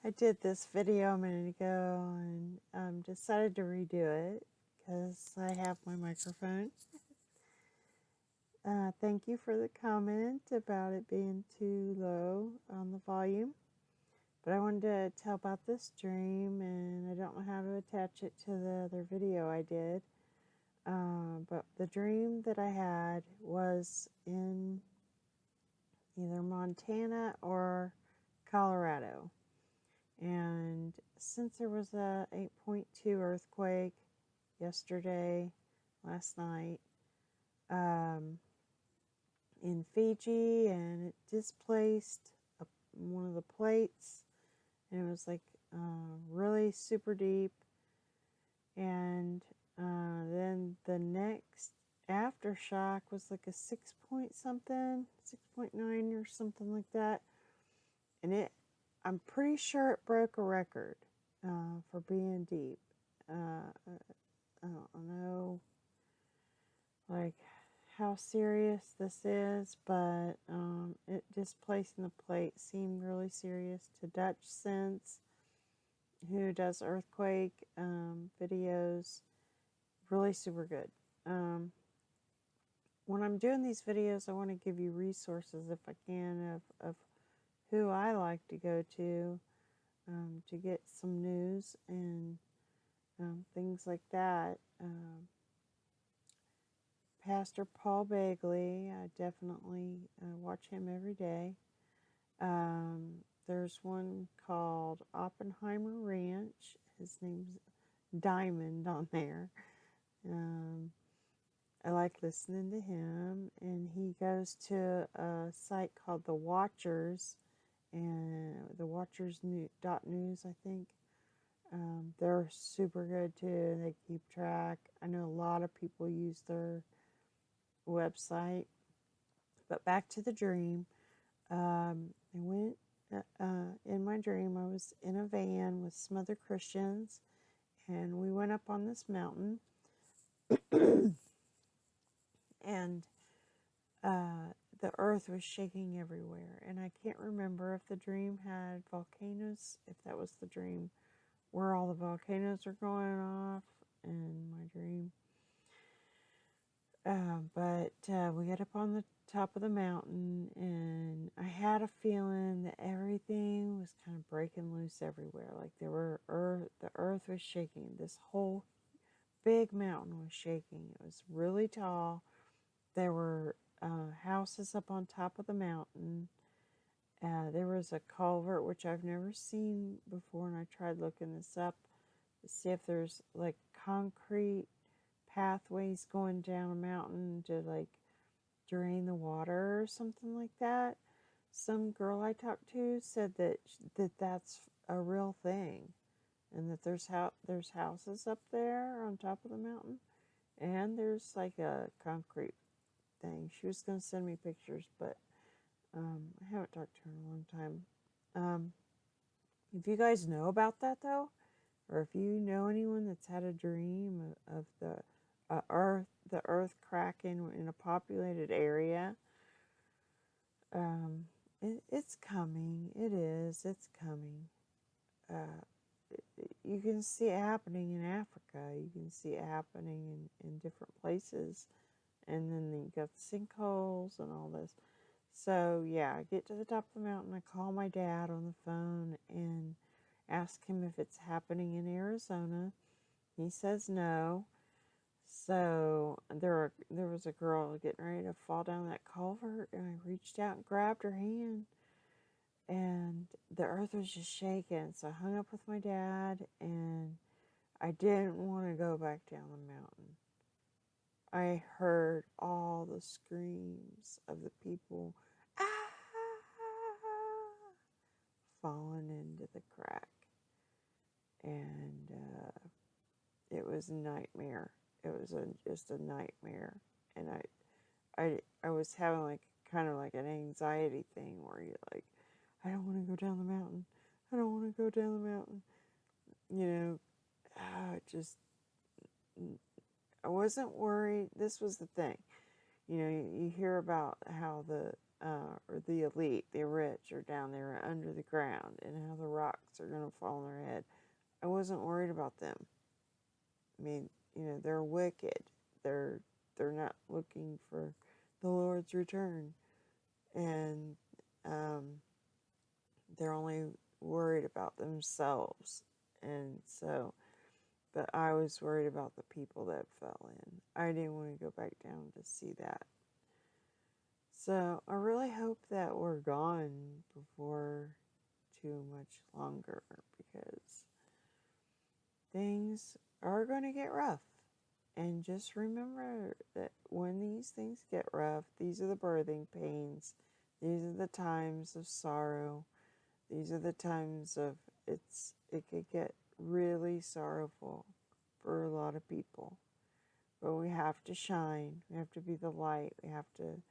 I did this video a minute ago and decided to redo it because I have my microphone. Thank you for the comment about it being too low on the volume. But I wanted to tell about this dream, and I don't know how to attach it to the other video I did. But the dream that I had was in either Montana or Colorado. And since there was a 8.2 earthquake yesterday, last night, in Fiji, and it displaced one of the plates, and it was like really super deep. And then the next aftershock was like a 6 point something, 6.9 or something like that. And I'm pretty sure it broke a record for being deep. I don't know, like, how serious this is, but it displacing the plate seemed really serious to Dutch Sense, who does earthquake videos. Really super good. When I'm doing these videos, I want to give you resources if I can of who I like to go to get some news and things like that. Pastor Paul Bagley, I definitely watch him every day. There's one called Oppenheimer Ranch. His name's Diamond on there. I like listening to him, and he goes to a site called The Watchers, and The Watchers .news, I think. They're super good too. They keep track. I know a lot of people use their website. But back to the dream. I went in my dream. I was in a van with some other Christians, and we went up on this mountain. And the earth was shaking everywhere. And I can't remember if the dream had volcanoes, if that was the dream where all the volcanoes are going off in my dream. But we got up on the top of the mountain, and I had a feeling that everything was kind of breaking loose everywhere. Like the earth was shaking. This whole big mountain was shaking. It was really tall. There were houses up on top of the mountain. There was a culvert, which I've never seen before, and I tried looking this up to see if there's like concrete pathways going down a mountain to like drain the water or something like that. Some girl I talked to said that's a real thing, and that there's houses up there on top of the mountain, and there's like a concrete thing. She was going to send me pictures, but I haven't talked to her in a long time. If you guys know about that though, or if you know anyone that's had a dream of the earth cracking in a populated area, it's coming. It is. It's coming. You can see it happening in Africa. You can see it happening in different places. And then you got the sinkholes and all this. So, yeah, I get to the top of the mountain. I call my dad on the phone and ask him if it's happening in Arizona. He says no. So, there was a girl getting ready to fall down that culvert, and I reached out and grabbed her hand. And the earth was just shaking. So, I hung up with my dad, and I didn't want to go back down the mountain. I heard all the screams of the people falling into the crack, and it was a nightmare. It was just a nightmare, and I was having like kind of like an anxiety thing where you're like, I don't want to go down the mountain. I don't want to go down the mountain. You know, just I wasn't worried. This was the thing. You know, you hear about how or the elite, the rich, are down there under the ground, and how the rocks are going to fall on their head. I wasn't worried about them. I mean, they're wicked. They're not looking for the Lord's return, and they're only worried about themselves. And so, but I was worried about the people that fell in. I didn't want to go back down to see that. So I really hope that we're gone before too much longer, because things are going to get rough. And just remember that when these things get rough, these are the birthing pains. These are the times of sorrow. These are the times of it could get really sorrowful for a lot of people. But we have to shine. We have to be the light. We have to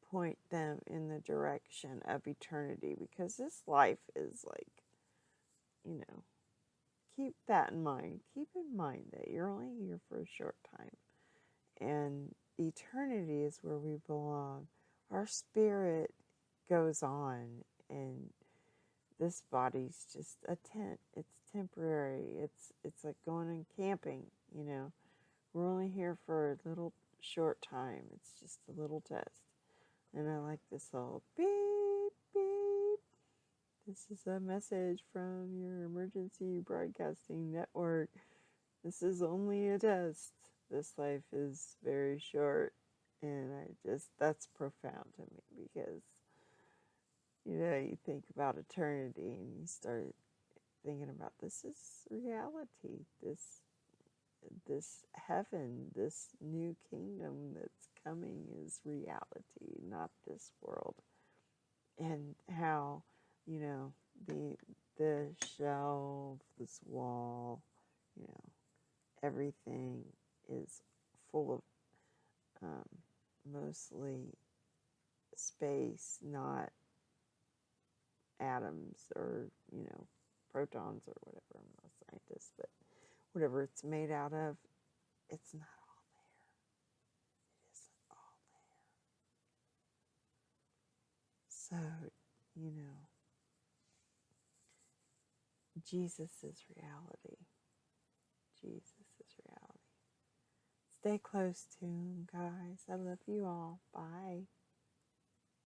point them in the direction of eternity, because this life is like, keep that in mind. Keep in mind that you're only here for a short time, and eternity is where we belong. Our spirit goes on, and this body's just a tent. It's temporary. It's like going and camping, We're only here for a little short time. It's just a little test. And I like this little beep, beep. This is a message from your emergency broadcasting network. This is only a test. This life is very short. And that's profound to me, because, you think about eternity and you start thinking about, this is reality. This heaven, this new kingdom that's coming is reality, not this world. And how, the shelf, this wall, everything is full of mostly space, not atoms or, protons or whatever. I'm not a scientist, but whatever it's made out of, it's not all there. It isn't all there. So, Jesus is reality. Jesus is reality. Stay close to him, guys. I love you all. Bye.